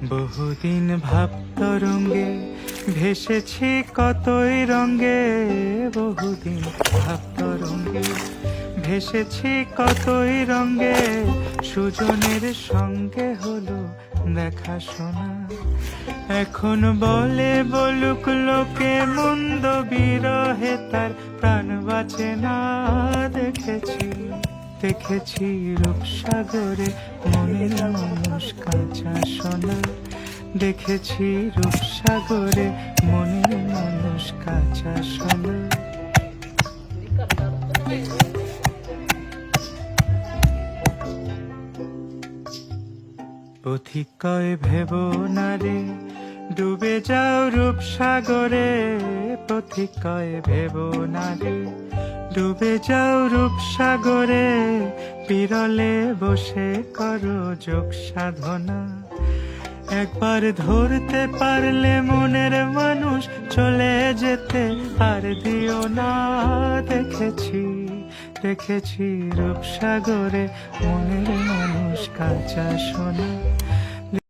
বহুদিন ভাবতরঙ্গে ভেসেছি কতই রঙ্গে, বহুদিন ভাবতরঙ্গে ভেসেছি কতই রঙ্গে, সুজনের সঙ্গে হলো দেখা শোনা। এখন বলে বলুক লোকে মন্দ, বিরহে তার প্রাণ বাঁচে না। দেখেছি দেখেছি রূপসাগরে মনের মানুষ কাঁচা সোনা, দেখেছি রূপসাগরে মনের মানুষ কাঁচা সোনা। পথিক কয় ভেব না রে ডুবে যাও রূপসাগরে, পথিক কয় ভেব না রে ডুবে যাও রূপসাগরে, বিরলে বসে করো যোগ সাধনা। একবার ধরতে পারলে মনের মানুষ চলে যেতে আর দিও না। দেখেছি দেখেছি রূপসাগরে মনের মানুষ কাঁচা সোনা,